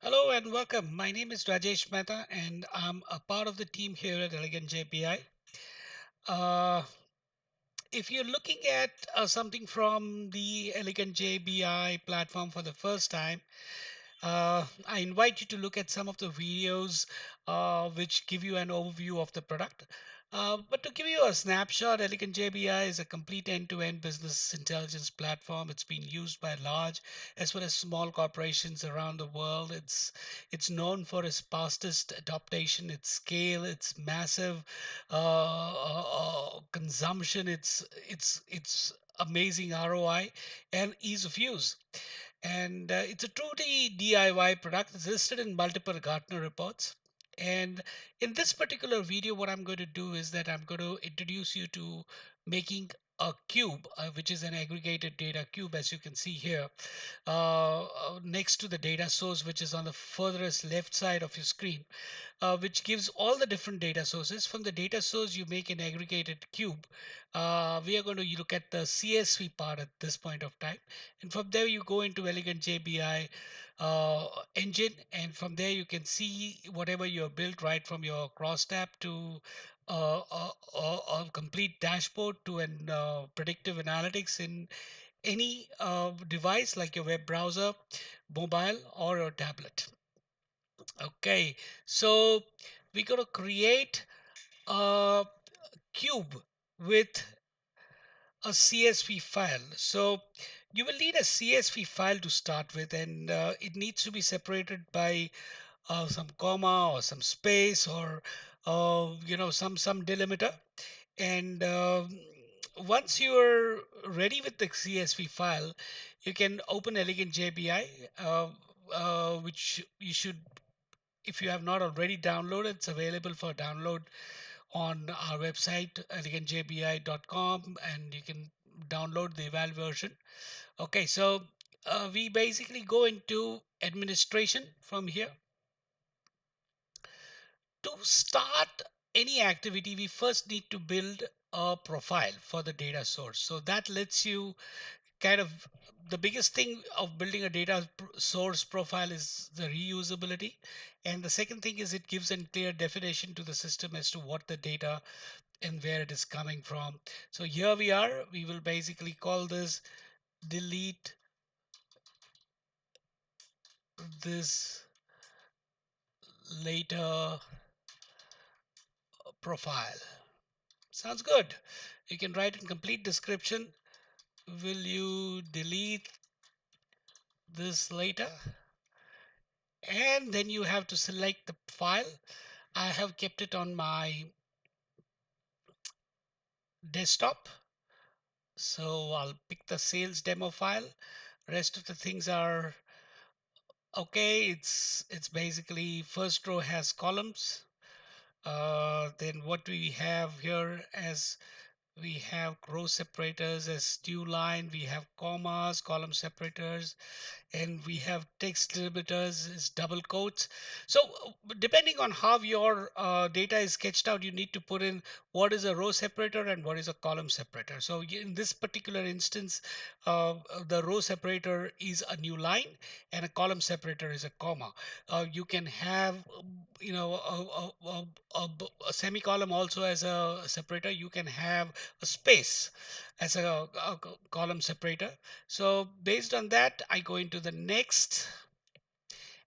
Hello and welcome. My name is Rajesh Mehta and I'm a part of the team here at Elegant JPI. Uh, if you're looking at something from the Elegant JBI platform for the first time, I invite you to look at some of the videos which give you an overview of the product. But to give you a snapshot, Elegant JBI is a complete end-to-end business intelligence platform. It's been used by large as well as small corporations around the world. It's known for its fastest adaptation, its scale, its massive consumption, its amazing ROI and ease of use. And it's a truly DIY product. It's listed in multiple Gartner reports. And in this particular video, what I'm going to do is that I'm going to introduce you to making a cube, which is an aggregated data cube, as you can see here, next to the data source, which is on the furthest left side of your screen, which gives all the different data sources. From the data source, you make an aggregated cube. We are going to look at the CSV part at this point of time. And from there, you go into Elegant JBI engine. And from there, you can see whatever you have built, right from your cross tab to a complete dashboard to an predictive analytics in any device like your web browser, mobile, or a tablet. Okay, so we're going to create a cube with a CSV file. So you will need a CSV file to start with, and it needs to be separated by some comma or some space or some delimiter. And once you're ready with the CSV file, you can open Elegant JPI, which you should, if you have not already downloaded, it's available for download on our website elegantjbi.com, and you can download the eval version. Okay, so we basically go into administration from here. To start any activity, we first need to build a profile for the data source. So that lets you kind of, the biggest thing of building a data source profile is the reusability. And the second thing is it gives a clear definition to the system as to what the data and where it is coming from. So here we are, we will basically call this delete this later profile. Sounds good. You can write in complete description. Will you delete this later? And then you have to select the file. I have kept it on my desktop. So I'll pick the sales demo file. Rest of the things are okay. It's basically first row has columns. Then what we have here as we have row separators as due line, we have commas, column separators, and we have text delimiters is double quotes. So depending on how your data is sketched out, you need to put in what is a row separator and what is a column separator. So in this particular instance, the row separator is a new line and a column separator is a comma. You can have a semicolon also as a separator. You can have a space as a column separator. So based on that, I go into the next,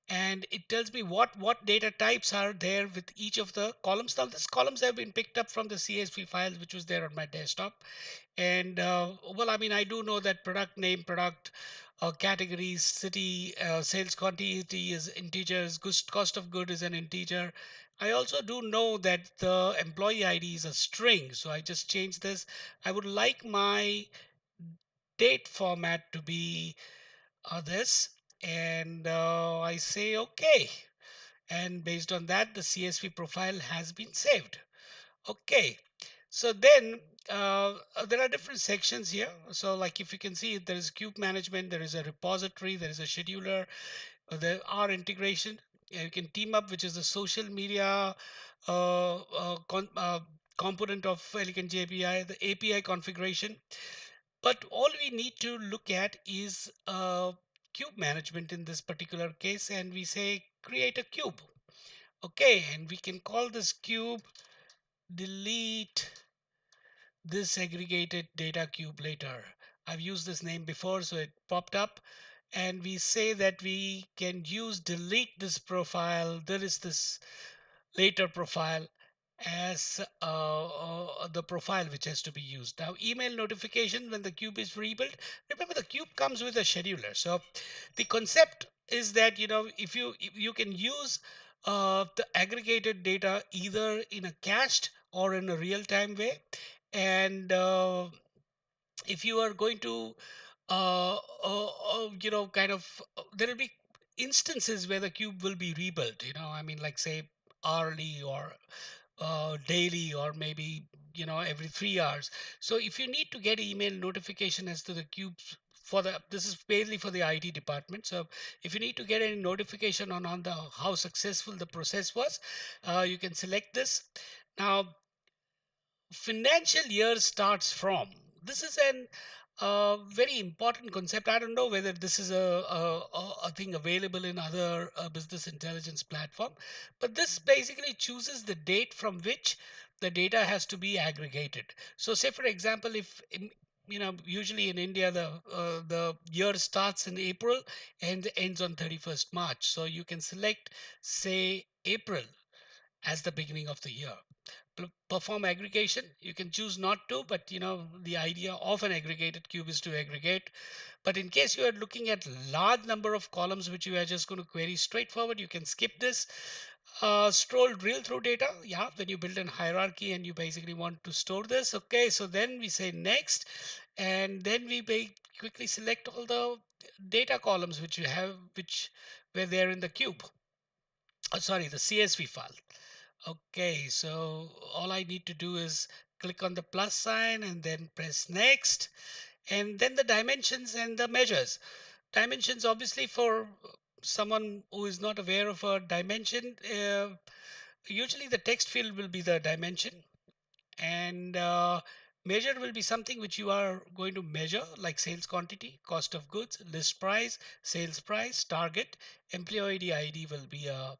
and it tells me what data types are there with each of the columns. Now these columns have been picked up from the CSV files which was there on my desktop. And well, I mean, I do know that product name, product categories, city, sales quantity is integers, cost of good is an integer. I also do know that the employee ID is a string, so I just changed this. I would like my date format to be this, and I say okay. And based on that, the CSV profile has been saved. Okay, so then there are different sections here. So like if you can see, there is cube management, there is a repository, there is a scheduler, there are integration. You can team up, which is the social media component of Elegant JPI, the API configuration. But all we need to look at is cube management in this particular case, and we say create a cube. Okay, and we can call this cube delete this aggregated data cube later. I've used this name before, so it popped up. And we say that we can use delete this profile. There is this later profile as the profile which has to be used. Now, email notification when the cube is rebuilt. Remember, the cube comes with a scheduler. So the concept is that if you can use the aggregated data either in a cached or in a real-time way, and if you are going to kind of there will be instances where the cube will be rebuilt, I mean, like say hourly or daily, or maybe every 3 hours. So if you need to get email notification as to the cubes, for the this is mainly for the IT department. So if you need to get any notification on the how successful the process was, you can select this. Now, financial year starts from. This is an very important concept. I don't know whether this is a thing available in other business intelligence platform, but this basically chooses the date from which the data has to be aggregated. So, say for example, if usually in India the year starts in April and ends on 31st March. So you can select, say, April as the beginning of the year. Perform aggregation, you can choose not to, but the idea of an aggregated cube is to aggregate. But in case you are looking at large number of columns which you are just going to query straightforward, you can skip this. Stroll drill through data. Yeah, when you build an hierarchy and you basically want to store this. Okay, so then we say next, and then we quickly select all the data columns which you have, which were there in the cube. Sorry, the CSV file. Okay, so all I need to do is click on the plus sign and then press next, and then the dimensions and the measures. Dimensions, obviously, for someone who is not aware of a dimension, usually the text field will be the dimension, and measure will be something which you are going to measure, like sales quantity, cost of goods, list price, sales price, target. Employee ID will be a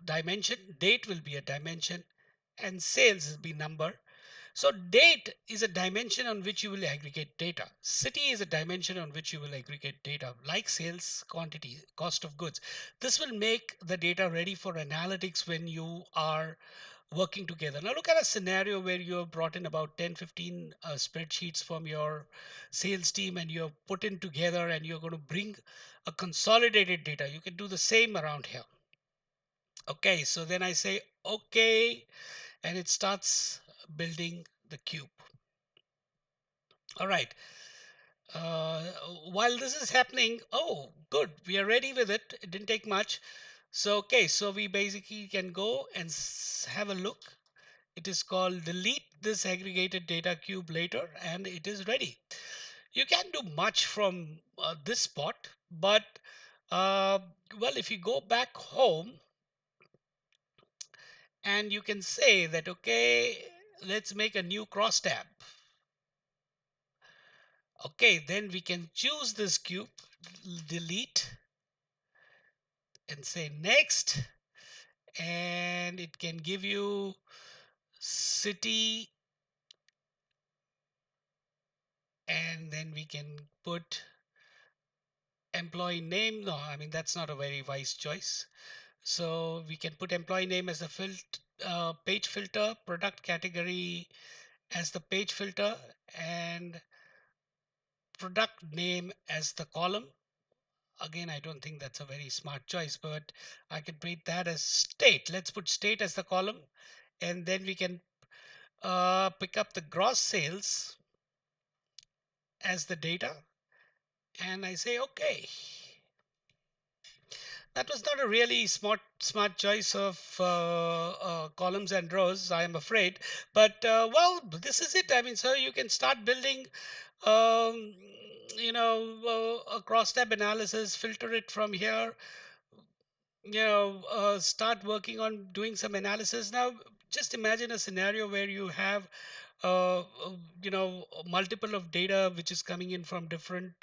dimension, date will be a dimension, and sales will be number. So date is a dimension on which you will aggregate data. City is a dimension on which you will aggregate data, like sales quantity, cost of goods. This will make the data ready for analytics when you are working together. Now look at a scenario where you have brought in about 10, 15 spreadsheets from your sales team, and you have put in together, and you're going to bring a consolidated data. You can do the same around here. Okay, so then I say okay, and it starts building the cube. All right. Uh, while this is happening, oh, good, we are ready with it. It didn't take much. So, okay, so we basically can go and have a look. It is called delete this aggregated data cube later, and it is ready. You can do much from this spot, but uh, well, if you go back home, and you can say that, okay, let's make a new cross tab. Okay, then we can choose this cube, delete, and say next, and it can give you city, and then we can put employee name. No, I mean, that's not a very wise choice. So we can put employee name as the page filter, product category as the page filter, and product name as the column. Again, I don't think that's a very smart choice, but I can treat that as state. Let's put state as the column, and then we can pick up the gross sales as the data, and I say okay. That was not a really smart choice of columns and rows, I am afraid. But well, this is it. I mean, so you can start building, um, a cross tab analysis, filter it from here, start working on doing some analysis. Now just imagine a scenario where you have multiple of data which is coming in from different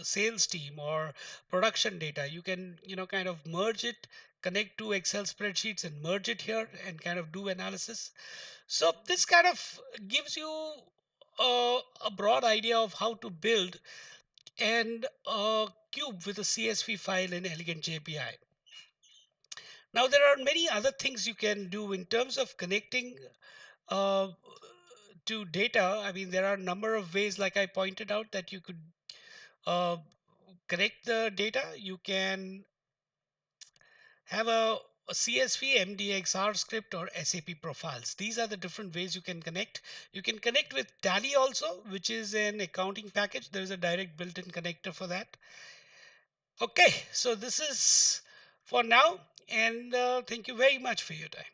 sales team or production data. You can, kind of merge it, connect to Excel spreadsheets and merge it here and kind of do analysis. So this kind of gives you a broad idea of how to build and cube with a CSV file in Elegant JPI. Now there are many other things you can do in terms of connecting uh, to data. I mean, there are a number of ways, like I pointed out, that you could uh, connect the data. You can have a CSV, MDXR script, or SAP profiles. These are the different ways you can connect. You can connect with Tally also, which is an accounting package. There is a direct built-in connector for that. Okay, so this is for now, and thank you very much for your time.